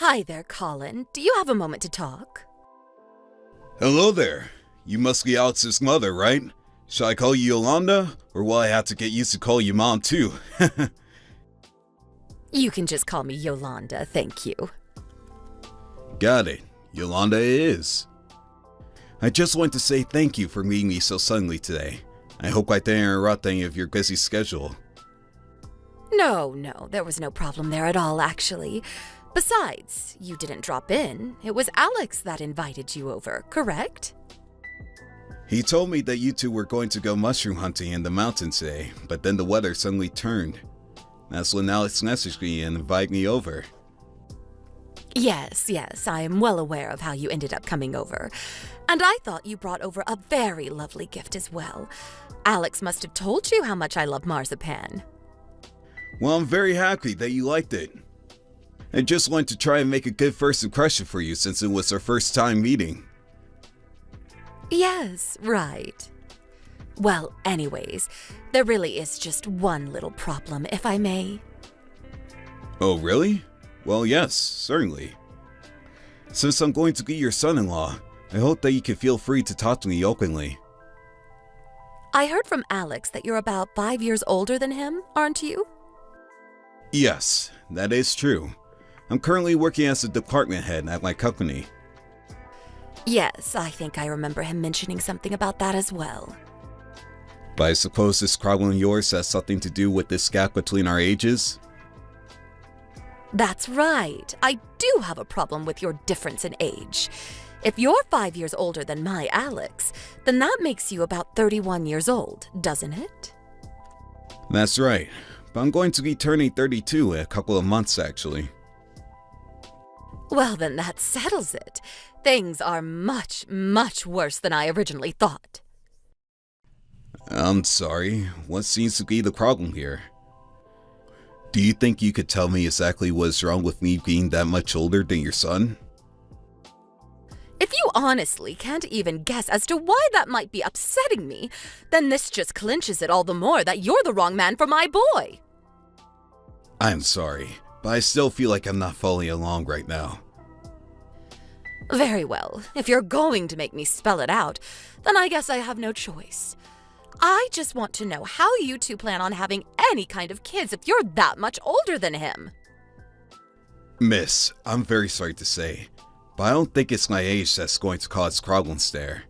Hi there, Colin. Do you have a moment to talk? Hello there. You must be Alex's mother, right? Shall I call you Yolanda, or will I have to get used to call you Mom too? You can just call me Yolanda, thank you. Got it. Yolanda it is. I just want to say thank you for meeting me so suddenly today. I hope I didn't interrupt any of your busy schedule. No, there was no problem there at all, actually. Besides, you didn't drop in. It was Alex that invited you over, correct? He told me that you two were going to go mushroom hunting in the mountains today, but then the weather suddenly turned. That's when Alex messaged me and invited me over. Yes, I am well aware of how you ended up coming over. And I thought you brought over a very lovely gift as well. Alex must have told you how much I love marzipan. Well, I'm very happy that you liked it. I just wanted to try and make a good first impression for you since it was our first time meeting. Yes, right. Well, anyways, there really is just one little problem, if I may. Oh, really? Well, yes, certainly. Since I'm going to be your son-in-law, I hope that you can feel free to talk to me openly. I heard from Alex that you're about 5 years older than him, aren't you? Yes, that is true. I'm currently working as a department head at my company. Yes, I think I remember him mentioning something about that as well. But I suppose this problem of yours has something to do with this gap between our ages? That's right. I do have a problem with your difference in age. If you're 5 years older than my Alex, then that makes you about 31 years old, doesn't it? That's right. But I'm going to be turning 32 in a couple of months, actually. Well, then that settles it. Things are much, much worse than I originally thought. I'm sorry. What seems to be the problem here? Do you think you could tell me exactly what's wrong with me being that much older than your son? If you honestly can't even guess as to why that might be upsetting me, then this just clinches it all the more that you're the wrong man for my boy. I'm sorry, but I still feel like I'm not following along right now. Very well. If you're going to make me spell it out, then I guess I have no choice. I just want to know how you two plan on having any kind of kids if you're that much older than him. Miss, I'm very sorry to say, but I don't think it's my age that's going to cause problems there.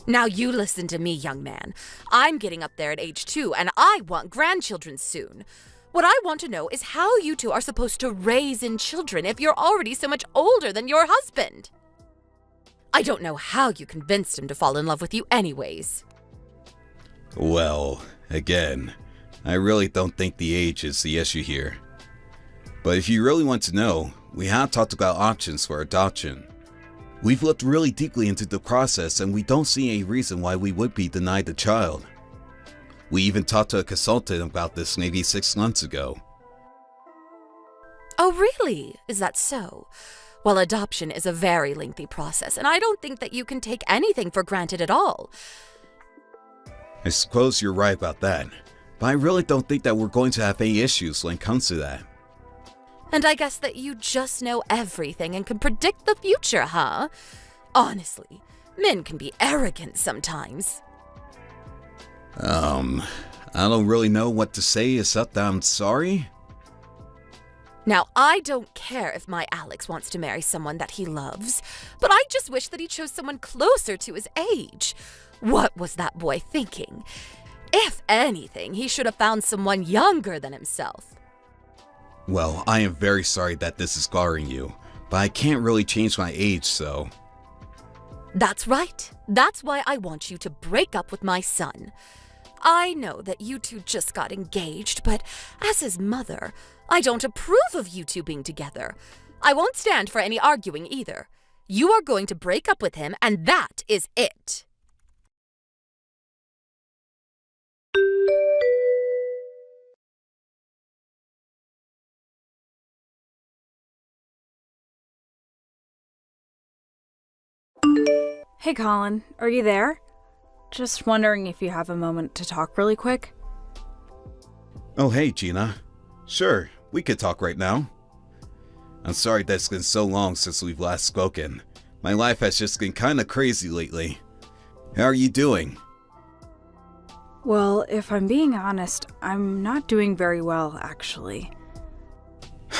Now you listen to me, young man. I'm getting up there at age 2, and I want grandchildren soon. What I want to know is how you two are supposed to raise in children if you're already so much older than your husband. I don't know how you convinced him to fall in love with you anyways. Well, again, I really don't think the age is the issue here. But if you really want to know, we have talked about options for adoption. We've looked really deeply into the process and we don't see any reason why we would be denied the child. We even talked to a consultant about this maybe 6 months ago. Oh, really? Is that so? Well, adoption is a very lengthy process, and I don't think that you can take anything for granted at all. I suppose you're right about that, but I really don't think that we're going to have any issues when it comes to that. And I guess that you just know everything and can predict the future, huh? Honestly, men can be arrogant sometimes. I don't really know what to say except that I'm sorry. Now, I don't care if my Alex wants to marry someone that he loves, but I just wish that he chose someone closer to his age. What was that boy thinking? If anything, he should have found someone younger than himself. Well, I am very sorry that this is scarring you, but I can't really change my age, so... That's right. That's why I want you to break up with my son. I know that you two just got engaged, but as his mother, I don't approve of you two being together. I won't stand for any arguing either. You are going to break up with him, and that is it. Hey Colin, are you there? Just wondering if you have a moment to talk really quick. Oh hey Gina. Sure, we could talk right now. I'm sorry that it's been so long since we've last spoken. My life has just been kinda crazy lately. How are you doing? Well, if I'm being honest, I'm not doing very well, actually.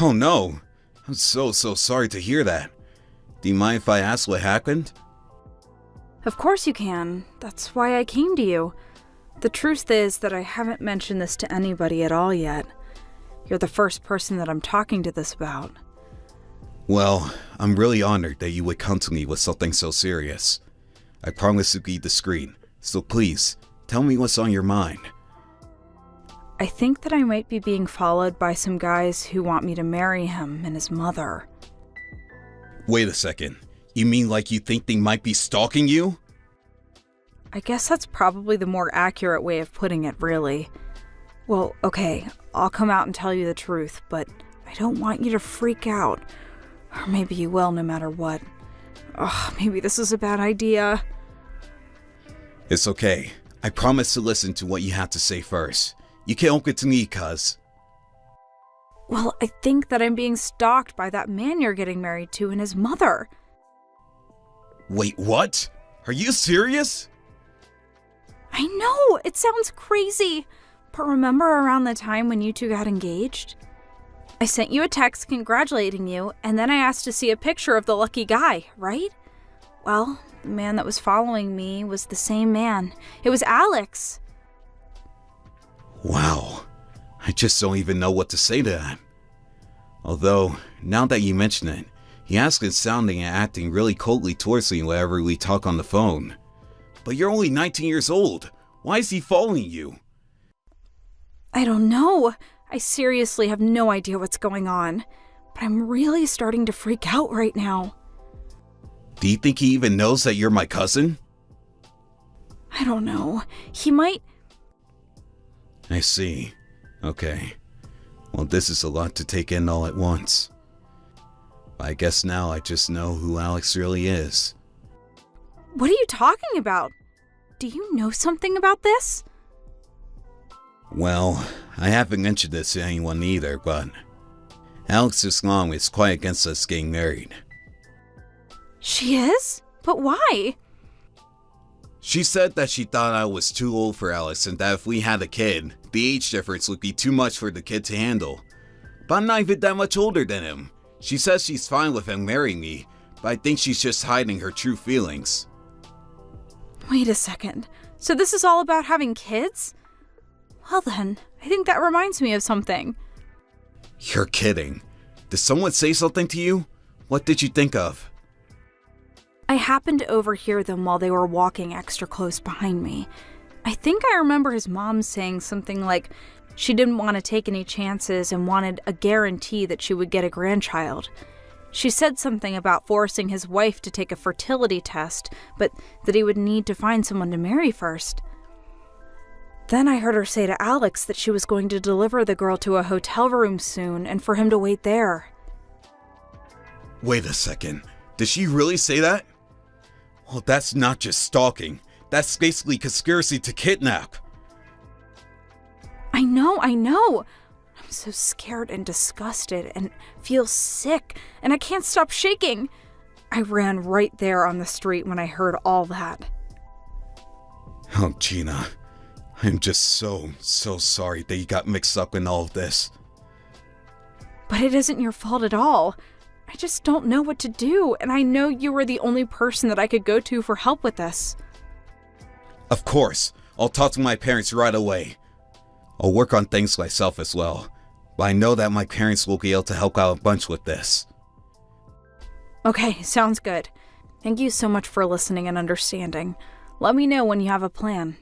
Oh no! I'm so sorry to hear that. Do you mind if I ask what happened? Of course you can. That's why I came to you. The truth is that I haven't mentioned this to anybody at all yet. You're the first person that I'm talking to this about. Well, I'm really honored that you would come to me with something so serious. I promise to be discreet, so please, tell me what's on your mind. I think that I might be being followed by some guys who want me to marry him and his mother. Wait a second. You mean like you think they might be stalking you? I guess that's probably the more accurate way of putting it, really. Well, okay, I'll come out and tell you the truth, but I don't want you to freak out. Or maybe you will, no matter what. Ugh, maybe this is a bad idea. It's okay. I promise to listen to what you have to say first. You can't get to me, cuz. Well, I think that I'm being stalked by that man you're getting married to and his mother. Wait, what? Are you serious? I know, it sounds crazy. But remember around the time when you two got engaged? I sent you a text congratulating you, and then I asked to see a picture of the lucky guy, right? Well, the man that was following me was the same man. It was Alex. Wow. I just don't even know what to say to that. Although, now that you mention it, he has been sounding and acting really coldly towards me whenever we talk on the phone. But you're only 19 years old. Why is he following you? I don't know. I seriously have no idea what's going on. But I'm really starting to freak out right now. Do you think he even knows that you're my cousin? I don't know. He might... I see. Okay. Well, this is a lot to take in all at once. I guess now I just know who Alex really is. What are you talking about? Do you know something about this? Well, I haven't mentioned this to anyone either, but Alex's mom is quite against us getting married. She is? But why? She said that she thought I was too old for Alex and that if we had a kid, the age difference would be too much for the kid to handle. But I'm not even that much older than him. She says she's fine with him marrying me, but I think she's just hiding her true feelings. Wait a second. So this is all about having kids? Well then, I think that reminds me of something. You're kidding. Did someone say something to you? What did you think of? I happened to overhear them while they were walking extra close behind me. I think I remember his mom saying something like she didn't want to take any chances and wanted a guarantee that she would get a grandchild. She said something about forcing his wife to take a fertility test, but that he would need to find someone to marry first. Then I heard her say to Alex that she was going to deliver the girl to a hotel room soon and for him to wait there. Wait a second. Did she really say that? Well, that's not just stalking. That's basically conspiracy to kidnap. I know. I'm so scared and disgusted and feel sick, and I can't stop shaking. I ran right there on the street when I heard all that. Oh, Gina. I'm just so sorry that you got mixed up in all of this. But it isn't your fault at all. I just don't know what to do, and I know you were the only person that I could go to for help with this. Of course. I'll talk to my parents right away. I'll work on things myself as well, but I know that my parents will be able to help out a bunch with this. Okay, sounds good. Thank you so much for listening and understanding. Let me know when you have a plan.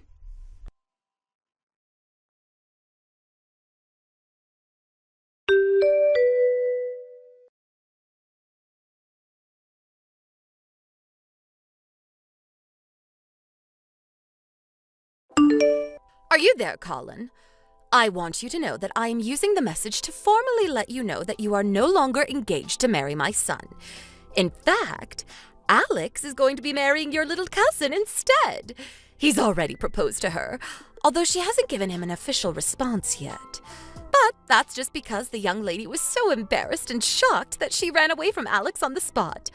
Are you there, Colin? I want you to know that I am using the message to formally let you know that you are no longer engaged to marry my son. In fact, Alex is going to be marrying your little cousin instead. He's already proposed to her, although she hasn't given him an official response yet. But that's just because the young lady was so embarrassed and shocked that she ran away from Alex on the spot.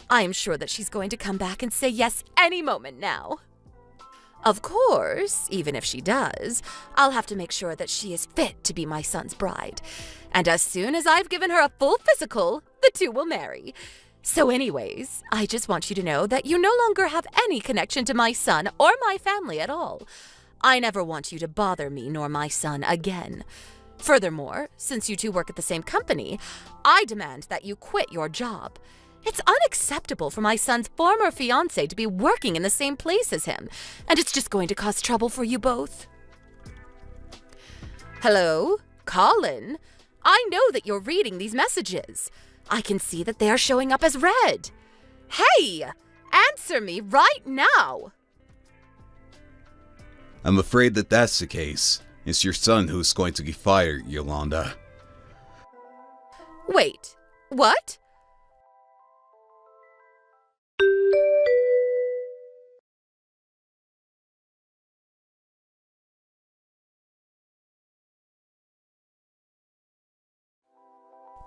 I am sure that she's going to come back and say yes any moment now. Of course, even if she does, I'll have to make sure that she is fit to be my son's bride. And as soon as I've given her a full physical, the two will marry. So anyways, I just want you to know that you no longer have any connection to my son or my family at all. I never want you to bother me nor my son again. Furthermore, since you two work at the same company, I demand that you quit your job. It's unacceptable for my son's former fiancée to be working in the same place as him, and it's just going to cause trouble for you both. Hello? Colin? I know that you're reading these messages. I can see that they are showing up as read. Hey! Answer me right now! I'm afraid that that's the case. It's your son who's going to be fired, Yolanda. Wait, what?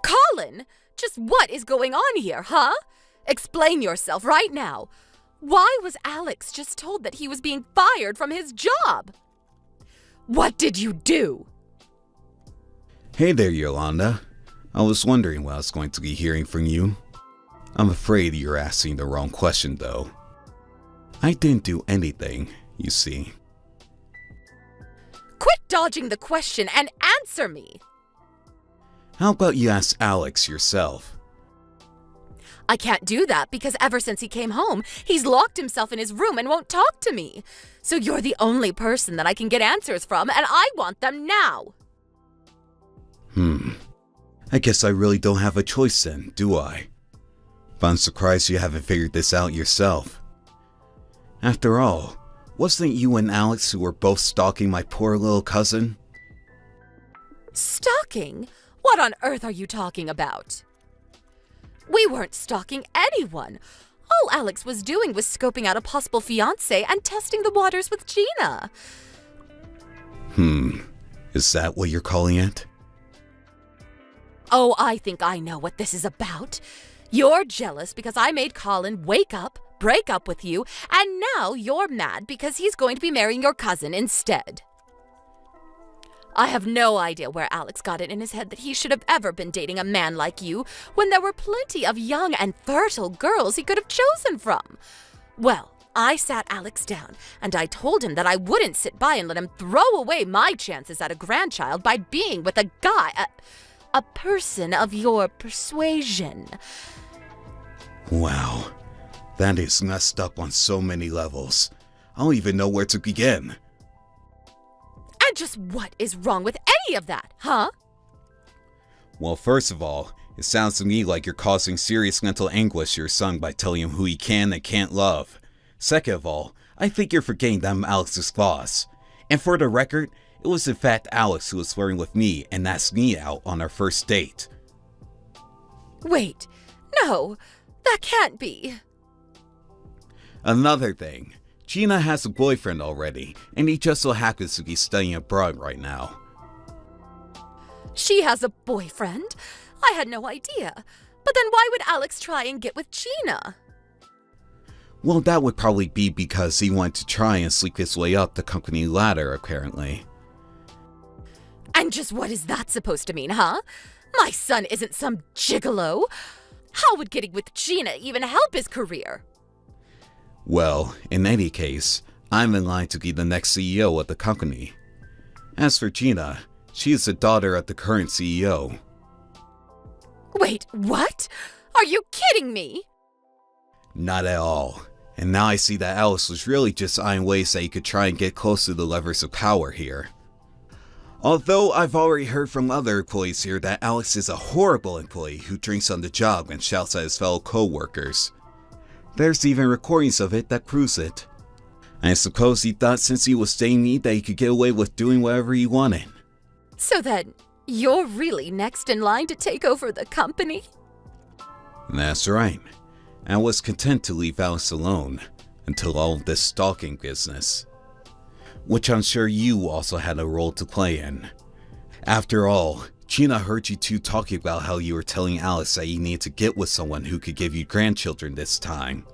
Colin, just what is going on here, huh? Explain yourself right now. Why was Alex just told that he was being fired from his job? What did you do? Hey there, Yolanda. I was wondering what I was going to be hearing from you. I'm afraid you're asking the wrong question, though. I didn't do anything, you see. Quit dodging the question and answer me! How about you ask Alex yourself? I can't do that because ever since he came home, he's locked himself in his room and won't talk to me. So you're the only person that I can get answers from, and I want them now. I guess I really don't have a choice then, do I? But I'm surprised you haven't figured this out yourself. After all, wasn't it you and Alex who were both stalking my poor little cousin? Stalking? What on earth are you talking about? We weren't stalking anyone. All Alex was doing was scoping out a possible fiancé and testing the waters with Gina. Is that what you're calling it? Oh, I think I know what this is about. You're jealous because I made Colin wake up, break up with you, and now you're mad because he's going to be marrying your cousin instead. I have no idea where Alex got it in his head that he should have ever been dating a man like you when there were plenty of young and fertile girls he could have chosen from. Well, I sat Alex down and I told him that I wouldn't sit by and let him throw away my chances at a grandchild by being with a guy, a person of your persuasion. Wow, that is messed up on so many levels. I don't even know where to begin. And just what is wrong with any of that, huh? Well, first of all, it sounds to me like you're causing serious mental anguish to your son by telling him who he can and can't love. Second of all, I think you're forgetting that I'm Alex's boss. And for the record, it was in fact Alex who was flirting with me and asked me out on our first date. Wait, no, that can't be. Another thing, Gina has a boyfriend already, and he just so happens to be studying abroad right now. She has a boyfriend? I had no idea. But then why would Alex try and get with Gina? Well, that would probably be because he wanted to try and sneak his way up the company ladder, apparently. And just what is that supposed to mean, huh? My son isn't some gigolo. How would getting with Gina even help his career? Well, in any case, I'm in line to be the next CEO of the company. As for Gina, she is the daughter of the current CEO. Wait, what? Are you kidding me? Not at all. And now I see that Alex was really just eyeing ways that he could try and get close to the levers of power here. Although I've already heard from other employees here that Alex is a horrible employee who drinks on the job and shouts at his fellow co-workers. There's even recordings of it that proves it. I suppose he thought since he was dating me that he could get away with doing whatever he wanted. So then, you're really next in line to take over the company? That's right. I was content to leave Alex alone until all of this stalking business. Which I'm sure you also had a role to play in. After all, Gina heard you two talking about how you were telling Alex that you needed to get with someone who could give you grandchildren this time.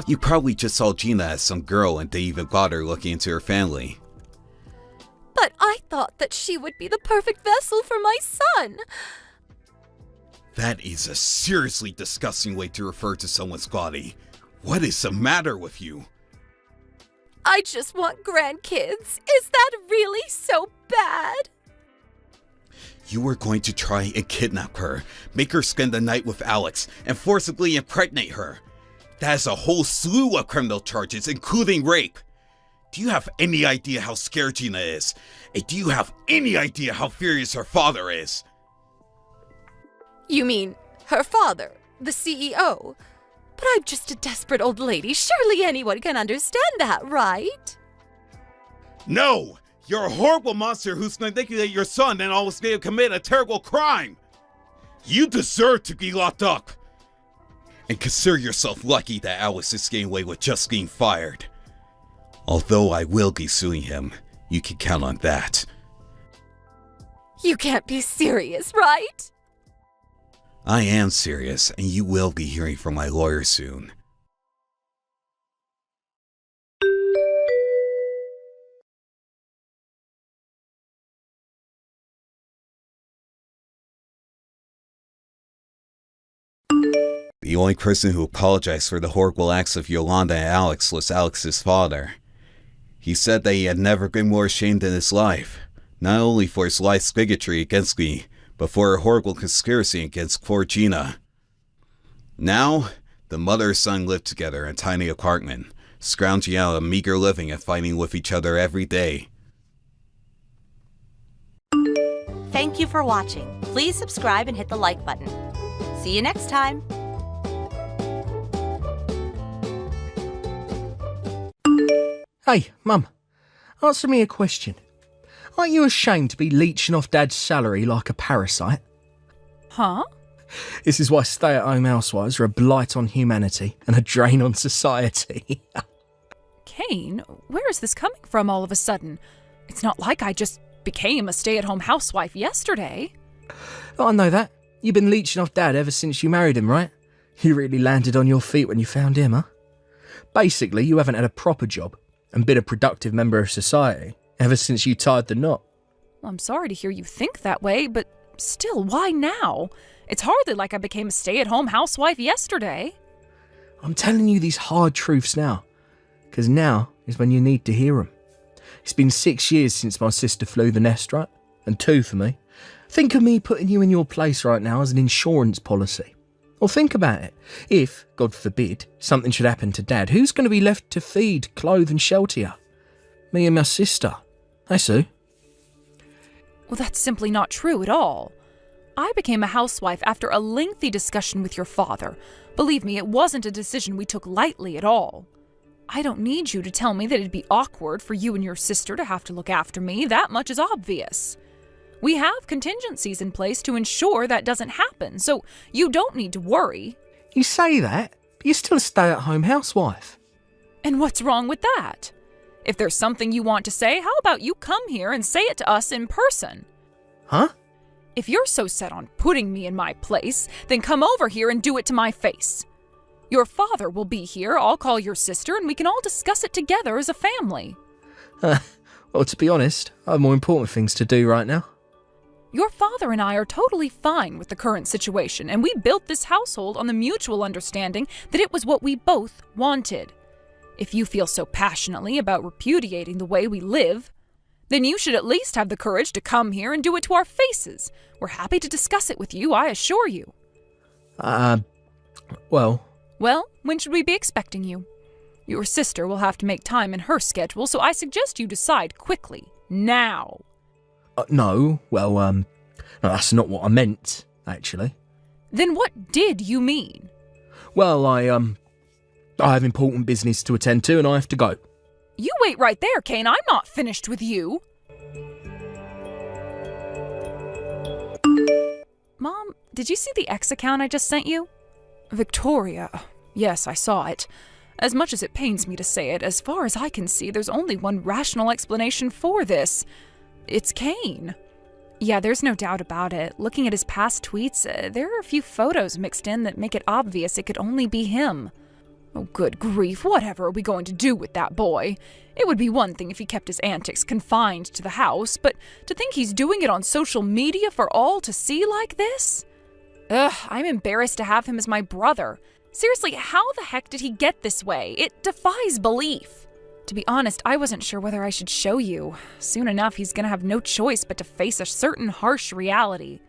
You probably just saw Gina as some girl and they even got her looking into her family. But I thought that she would be the perfect vessel for my son. That is a seriously disgusting way to refer to someone's body. What is the matter with you? I just want grandkids. Is that really so bad? You were going to try and kidnap her, make her spend the night with Alex, and forcibly impregnate her. That is a whole slew of criminal charges, including rape. Do you have any idea how scared Gina is? And do you have any idea how furious her father is? You mean her father, the CEO? But I'm just a desperate old lady. Surely anyone can understand that, right? No! You're a horrible monster who's manipulated your son and almost made him commit a terrible crime! You deserve to be locked up! And consider yourself lucky that Alex is getting away with just being fired. Although I will be suing him, you can count on that. You can't be serious, right? I am serious, and you will be hearing from my lawyer soon. The only person who apologized for the horrible acts of Yolanda and Alex was Alex's father. He said that he had never been more ashamed in his life, not only for his life's bigotry against me, but for a horrible conspiracy against poor Gina. Now, the mother and son live together in a tiny apartment, scrounging out a meager living and fighting with each other every day. Thank you for watching. Please subscribe and hit the like button. See you next time. Hey, Mum, answer me a question. Aren't you ashamed to be leeching off Dad's salary like a parasite? Huh? This is why stay-at-home housewives are a blight on humanity and a drain on society. Kane, where is this coming from all of a sudden? It's not like I just became a stay-at-home housewife yesterday. Oh, I know that. You've been leeching off Dad ever since you married him, right? You really landed on your feet when you found him, huh? Basically, you haven't had a proper job and been a productive member of society ever since you tied the knot. Well, I'm sorry to hear you think that way, but still, why now? It's hardly like I became a stay-at-home housewife yesterday. I'm telling you these hard truths now, because now is when you need to hear them. It's been 6 years since my sister flew the nest, right? And 2 for me. Think of me putting you in your place right now as an insurance policy. Or think about it. If, God forbid, something should happen to Dad, who's going to be left to feed, clothe and shelter you? Me and my sister. Hey, Sue. Well, that's simply not true at all. I became a housewife after a lengthy discussion with your father. Believe me, it wasn't a decision we took lightly at all. I don't need you to tell me that it'd be awkward for you and your sister to have to look after me. That much is obvious. We have contingencies in place to ensure that doesn't happen, so you don't need to worry. You say that, but you're still a stay-at-home housewife. And what's wrong with that? If there's something you want to say, how about you come here and say it to us in person? Huh? If you're so set on putting me in my place, then come over here and do it to my face. Your father will be here, I'll call your sister, and we can all discuss it together as a family. Well, to be honest, I have more important things to do right now. Your father and I are totally fine with the current situation, and we built this household on the mutual understanding that it was what we both wanted. If you feel so passionately about repudiating the way we live, then you should at least have the courage to come here and do it to our faces. We're happy to discuss it with you, I assure you. Well, when should we be expecting you? Your sister will have to make time in her schedule, so I suggest you decide quickly, now. No, that's not what I meant, actually. Then what did you mean? Well, I have important business to attend to and I have to go. You wait right there, Kane. I'm not finished with you. Mom, did you see the X account I just sent you? Victoria. Yes, I saw it. As much as it pains me to say it, as far as I can see, there's only one rational explanation for this. It's Kane. Yeah, there's no doubt about it. Looking at his past tweets, there are a few photos mixed in that make it obvious it could only be him. Oh, good grief, whatever are we going to do with that boy? It would be one thing if he kept his antics confined to the house, but to think he's doing it on social media for all to see like this? Ugh, I'm embarrassed to have him as my brother. Seriously, how the heck did he get this way? It defies belief. To be honest, I wasn't sure whether I should show you. Soon enough, he's gonna have no choice but to face a certain harsh reality.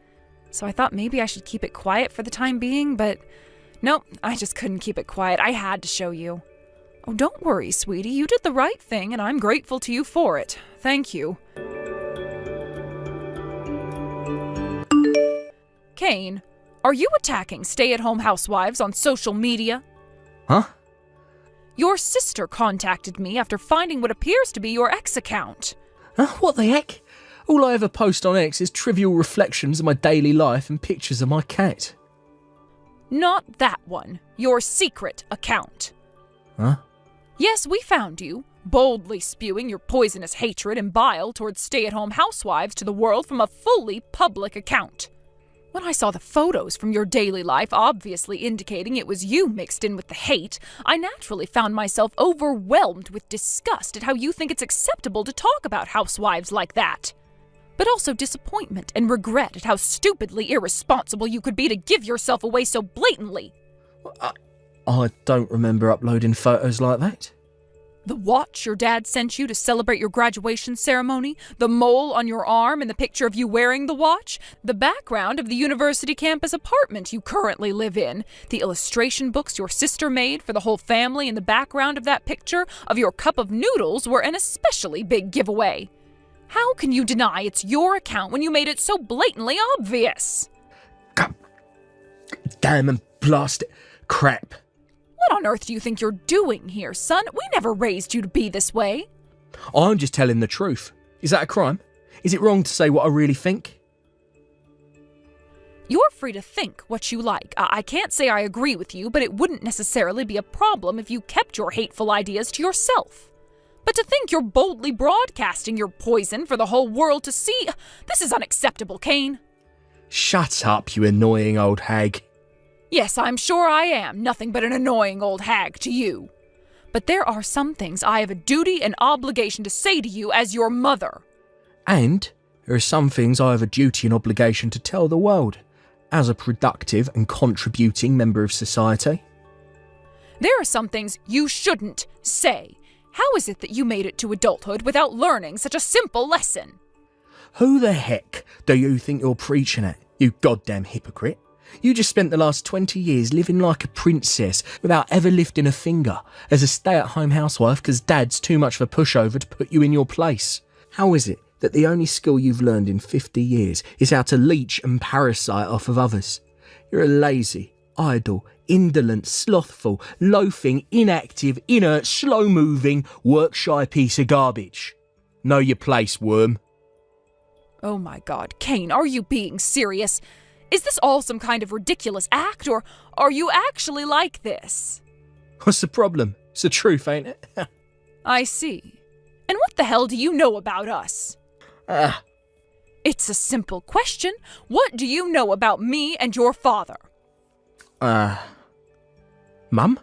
So I thought maybe I should keep it quiet for the time being, but nope, I just couldn't keep it quiet. I had to show you. Oh, don't worry, sweetie. You did the right thing, and I'm grateful to you for it. Thank you. Kane, are you attacking stay-at-home housewives on social media? Huh? Your sister contacted me after finding what appears to be your X account. Huh? What the heck? All I ever post on X is trivial reflections of my daily life and pictures of my cat. Not that one. Your secret account. Huh? Yes, we found you, boldly spewing your poisonous hatred and bile towards stay-at-home housewives to the world from a fully public account. When I saw the photos from your daily life obviously indicating it was you mixed in with the hate, I naturally found myself overwhelmed with disgust at how you think it's acceptable to talk about housewives like that. But also disappointment and regret at how stupidly irresponsible you could be to give yourself away so blatantly. I don't remember uploading photos like that. The watch your dad sent you to celebrate your graduation ceremony, the mole on your arm and the picture of you wearing the watch, the background of the university campus apartment you currently live in, the illustration books your sister made for the whole family in the background of that picture of your cup of noodles were an especially big giveaway. How can you deny it's your account when you made it so blatantly obvious? God damn and blast it. Crap. What on earth do you think you're doing here, son? We never raised you to be this way. I'm just telling the truth. Is that a crime? Is it wrong to say what I really think? You're free to think what you like. I can't say I agree with you, but it wouldn't necessarily be a problem if you kept your hateful ideas to yourself. But to think you're boldly broadcasting your poison for the whole world to see, this is unacceptable, Kane. Shut up, you annoying old hag. Yes, I'm sure I am nothing but an annoying old hag to you. But there are some things I have a duty and obligation to say to you as your mother. And there are some things I have a duty and obligation to tell the world, as a productive and contributing member of society. There are some things you shouldn't say. How is it that you made it to adulthood without learning such a simple lesson? Who the heck do you think you're preaching at, you goddamn hypocrite? You just spent the last 20 years living like a princess without ever lifting a finger as a stay-at-home housewife because dad's too much of a pushover to put you in your place. How is it that the only skill you've learned in 50 years is how to leech and parasite off of others? You're a lazy, idle, indolent, slothful, loafing, inactive, inert, slow-moving, work-shy piece of garbage. Know your place, worm. Oh my God, Kane, are you being serious? Is this all some kind of ridiculous act, or are you actually like this? What's the problem? It's the truth, ain't it? I see. And what the hell do you know about us? It's a simple question. What do you know about me and your father? Mum?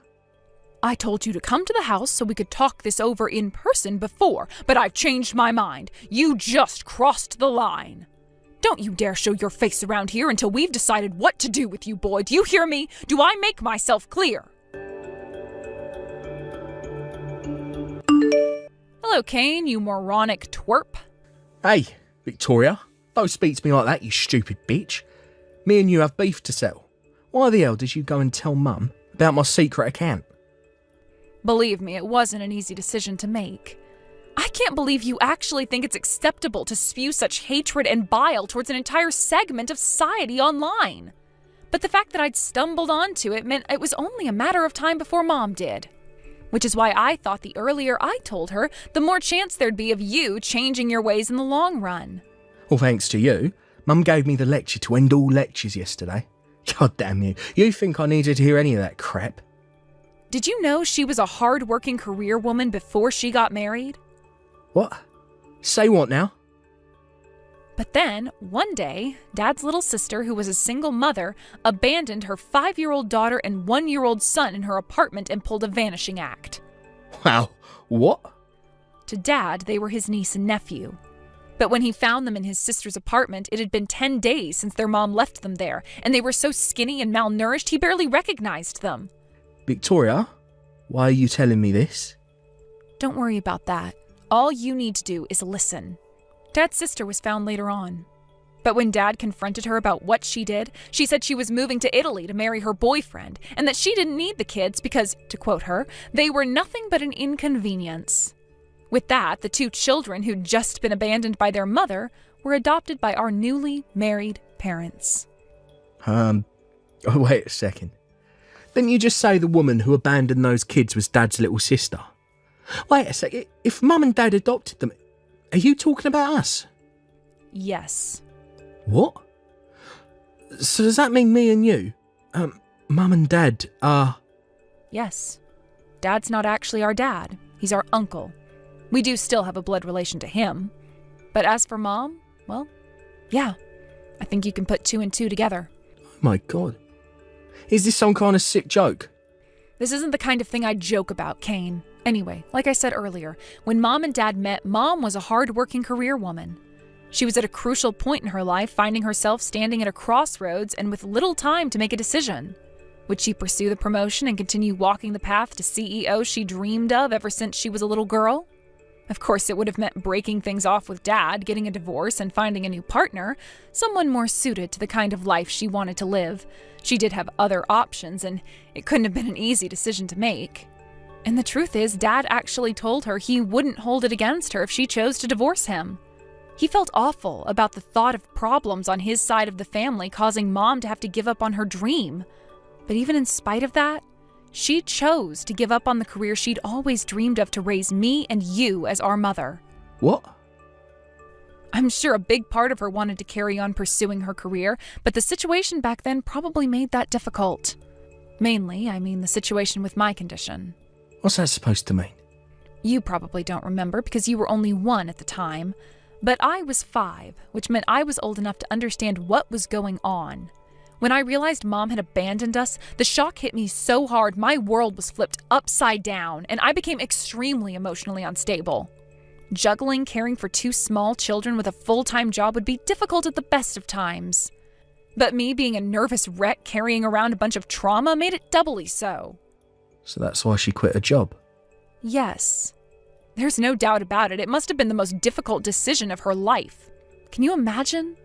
I told you to come to the house so we could talk this over in person before, but I've changed my mind. You just crossed the line. Don't you dare show your face around here until we've decided what to do with you, boy. Do you hear me? Do I make myself clear? Hello, Kane, you moronic twerp. Hey, Victoria. Don't speak to me like that, you stupid bitch. Me and you have beef to settle. Why the hell did you go and tell Mum about my secret account? Believe me, it wasn't an easy decision to make. I can't believe you actually think it's acceptable to spew such hatred and bile towards an entire segment of society online. But the fact that I'd stumbled onto it meant it was only a matter of time before Mom did. Which is why I thought the earlier I told her, the more chance there'd be of you changing your ways in the long run. Well, thanks to you, Mum gave me the lecture to end all lectures yesterday. God damn you. You think I needed to hear any of that crap? Did you know she was a hard-working career woman before she got married? What? Say what now? But then, one day, Dad's little sister, who was a single mother, abandoned her 5-year-old daughter and 1-year-old son in her apartment and pulled a vanishing act. Wow, what? To Dad, they were his niece and nephew. But when he found them in his sister's apartment, it had been 10 days since their mom left them there, and they were so skinny and malnourished he barely recognized them. Victoria, why are you telling me this? Don't worry about that. All you need to do is listen. Dad's sister was found later on. But when Dad confronted her about what she did, she said she was moving to Italy to marry her boyfriend, and that she didn't need the kids because, to quote her, they were nothing but an inconvenience. With that, the 2 children who'd just been abandoned by their mother were adopted by our newly married parents. Oh, wait a second. Didn't you just say the woman who abandoned those kids was Dad's little sister? Wait a second. If Mum and Dad adopted them, are you talking about us? Yes. What? So does that mean me and you, Mum and Dad are... Yes. Dad's not actually our dad. He's our uncle. We do still have a blood relation to him. But as for Mom, well, yeah. I think you can put 2 and 2 together. Oh my God. Is this some kind of sick joke? This isn't the kind of thing I joke about, Kane. Anyway, like I said earlier, when Mom and Dad met, Mom was a hard-working career woman. She was at a crucial point in her life, finding herself standing at a crossroads and with little time to make a decision. Would she pursue the promotion and continue walking the path to CEO she dreamed of ever since she was a little girl? Of course, it would have meant breaking things off with Dad, getting a divorce, and finding a new partner, someone more suited to the kind of life she wanted to live. She did have other options, and it couldn't have been an easy decision to make. And the truth is, Dad actually told her he wouldn't hold it against her if she chose to divorce him. He felt awful about the thought of problems on his side of the family causing Mom to have to give up on her dream. But even in spite of that, she chose to give up on the career she'd always dreamed of to raise me and you as our mother. What? I'm sure a big part of her wanted to carry on pursuing her career, but the situation back then probably made that difficult. Mainly, I mean the situation with my condition. What's that supposed to mean? You probably don't remember because you were only 1 at the time. But I was 5, which meant I was old enough to understand what was going on. When I realized Mom had abandoned us, the shock hit me so hard my world was flipped upside down, and I became extremely emotionally unstable. Juggling caring for 2 small children with a full-time job would be difficult at the best of times. But me being a nervous wreck carrying around a bunch of trauma made it doubly so. So that's why she quit her job? Yes. There's no doubt about it. It must have been the most difficult decision of her life. Can you imagine?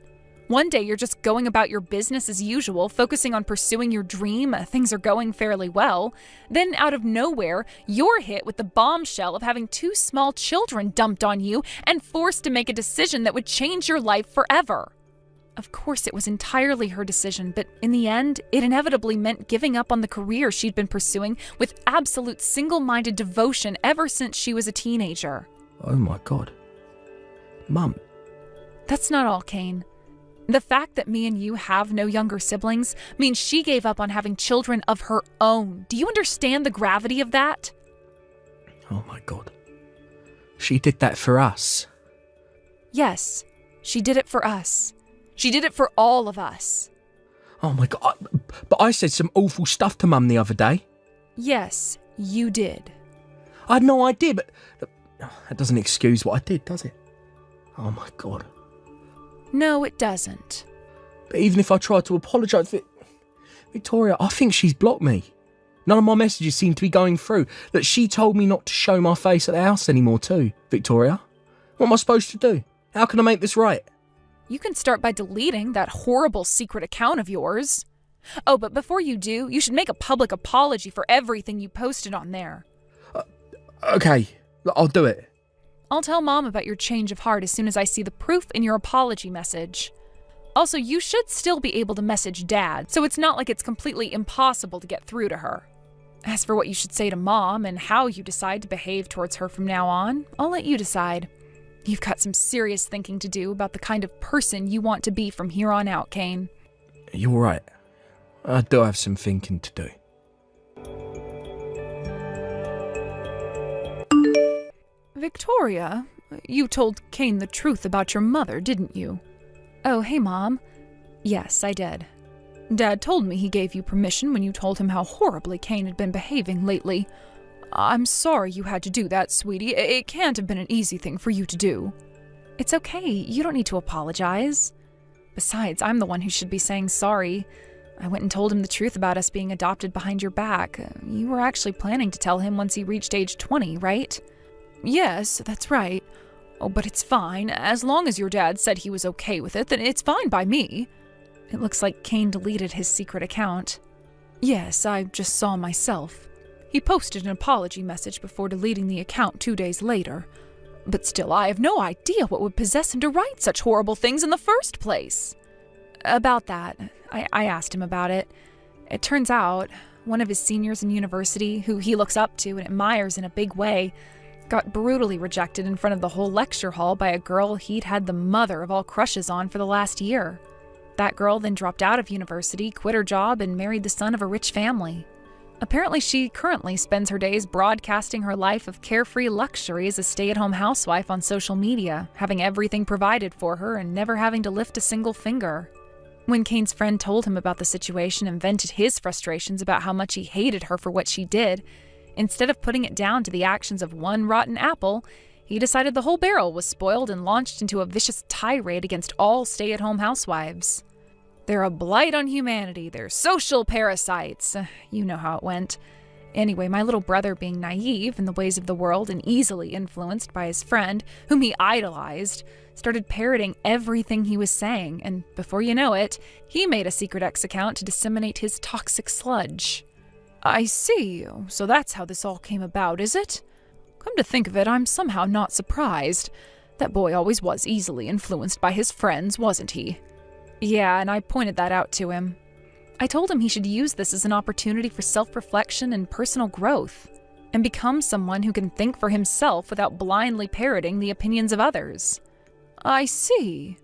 One day you're just going about your business as usual, focusing on pursuing your dream. Things are going fairly well. Then out of nowhere, you're hit with the bombshell of having 2 small children dumped on you and forced to make a decision that would change your life forever. Of course, it was entirely her decision, but in the end, it inevitably meant giving up on the career she'd been pursuing with absolute single-minded devotion ever since she was a teenager. Oh my God. Mum. That's not all, Kane. The fact that me and you have no younger siblings means she gave up on having children of her own. Do you understand the gravity of that? Oh my God. She did that for us. Yes, she did it for us. She did it for all of us. Oh my God. But I said some awful stuff to Mum the other day. Yes, you did. I had no idea, but that doesn't excuse what I did, does it? Oh my God. No, it doesn't. But even if I tried to apologise, Victoria, I think she's blocked me. None of my messages seem to be going through. That she told me not to show my face at the house anymore too, Victoria. What am I supposed to do? How can I make this right? You can start by deleting that horrible secret account of yours. Oh, but before you do, you should make a public apology for everything you posted on there. Okay, I'll do it. I'll tell Mom about your change of heart as soon as I see the proof in your apology message. Also, you should still be able to message Dad, so it's not like it's completely impossible to get through to her. As for what you should say to Mom and how you decide to behave towards her from now on, I'll let you decide. You've got some serious thinking to do about the kind of person you want to be from here on out, Kane. You're right. I do have some thinking to do. Victoria, you told Kane the truth about your mother, didn't you? Oh, hey, Mom. Yes, I did. Dad told me he gave you permission when you told him how horribly Kane had been behaving lately. I'm sorry you had to do that, sweetie. It can't have been an easy thing for you to do. It's okay. You don't need to apologize. Besides, I'm the one who should be saying sorry. I went and told him the truth about us being adopted behind your back. You were actually planning to tell him once he reached age 20, right? Yes, that's right. Oh, but it's fine. As long as your dad said he was okay with it, then it's fine by me. It looks like Kane deleted his secret account. Yes, I just saw myself. He posted an apology message before deleting the account 2 days later. But still, I have no idea what would possess him to write such horrible things in the first place. About that, I asked him about it. It turns out, one of his seniors in university, who he looks up to and admires in a big way, got brutally rejected in front of the whole lecture hall by a girl he'd had the mother of all crushes on for the last year. That girl then dropped out of university, quit her job, and married the son of a rich family. Apparently, she currently spends her days broadcasting her life of carefree luxury as a stay-at-home housewife on social media, having everything provided for her and never having to lift a single finger. When Kane's friend told him about the situation and vented his frustrations about how much he hated her for what she did, instead of putting it down to the actions of one rotten apple, he decided the whole barrel was spoiled and launched into a vicious tirade against all stay-at-home housewives. They're a blight on humanity. They're social parasites. You know how it went. Anyway, my little brother, being naive in the ways of the world and easily influenced by his friend, whom he idolized, started parroting everything he was saying, and before you know it, he made a secret X account to disseminate his toxic sludge. I see. So that's how this all came about, is it? Come to think of it, I'm somehow not surprised. That boy always was easily influenced by his friends, wasn't he? Yeah, and I pointed that out to him. I told him he should use this as an opportunity for self-reflection and personal growth, and become someone who can think for himself without blindly parroting the opinions of others. I see.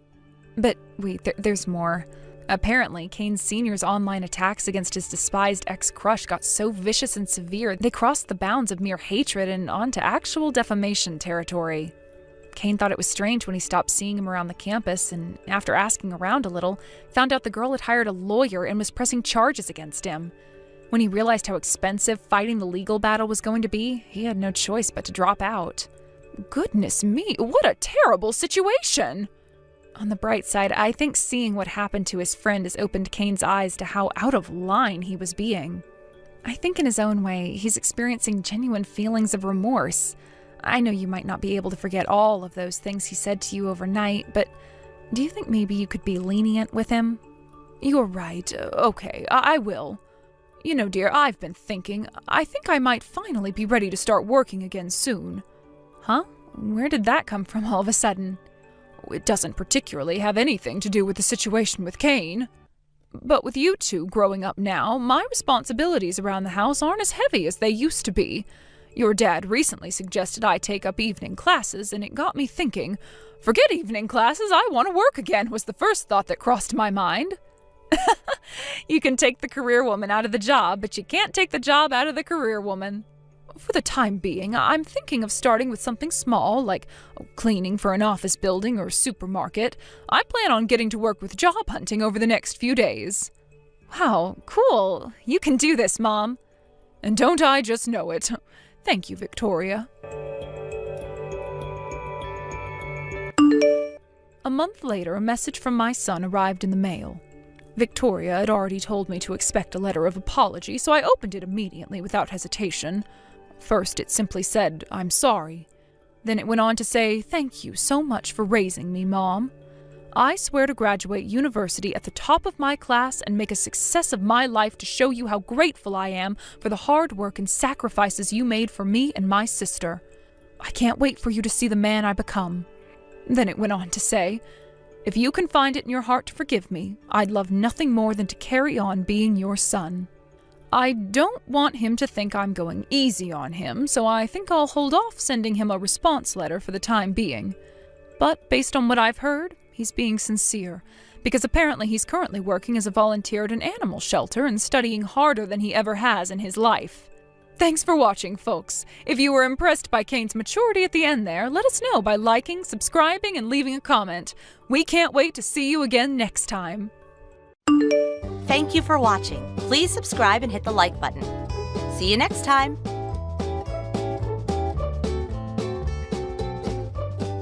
But wait, there's more. Apparently, Kane Sr.'s online attacks against his despised ex-crush got so vicious and severe they crossed the bounds of mere hatred and onto actual defamation territory. Kane thought it was strange when he stopped seeing him around the campus, and after asking around a little, found out the girl had hired a lawyer and was pressing charges against him. When he realized how expensive fighting the legal battle was going to be, he had no choice but to drop out. Goodness me, what a terrible situation! On the bright side, I think seeing what happened to his friend has opened Kane's eyes to how out of line he was being. I think in his own way, he's experiencing genuine feelings of remorse. I know you might not be able to forget all of those things he said to you overnight, but do you think maybe you could be lenient with him? You're right. Okay, I will. You know, dear, I've been thinking. I think I might finally be ready to start working again soon. Huh? Where did that come from all of a sudden? It doesn't particularly have anything to do with the situation with Kane. But with you two growing up now, my responsibilities around the house aren't as heavy as they used to be. Your dad recently suggested I take up evening classes, and it got me thinking. Forget evening classes, I want to work again, was the first thought that crossed my mind. You can take the career woman out of the job, but you can't take the job out of the career woman. For the time being, I'm thinking of starting with something small, like cleaning for an office building or supermarket. I plan on getting to work with job hunting over the next few days. Wow, cool. You can do this, Mom. And don't I just know it? Thank you, Victoria. A month later, a message from my son arrived in the mail. Victoria had already told me to expect a letter of apology, so I opened it immediately without hesitation. First, it simply said, "I'm sorry." Then it went on to say, "Thank you so much for raising me, Mom. I swear to graduate university at the top of my class and make a success of my life to show you how grateful I am for the hard work and sacrifices you made for me and my sister. I can't wait for you to see the man I become." Then it went on to say, "If you can find it in your heart to forgive me, I'd love nothing more than to carry on being your son. I don't want him to think I'm going easy on him, so I think I'll hold off sending him a response letter for the time being. But based on what I've heard, he's being sincere, because apparently he's currently working as a volunteer at an animal shelter and studying harder than he ever has in his life. Thanks for watching, folks. If you were impressed by Kane's maturity at the end there, let us know by liking, subscribing, and leaving a comment. We can't wait to see you again next time. Thank you for watching. Please subscribe and hit the like button. See you next time.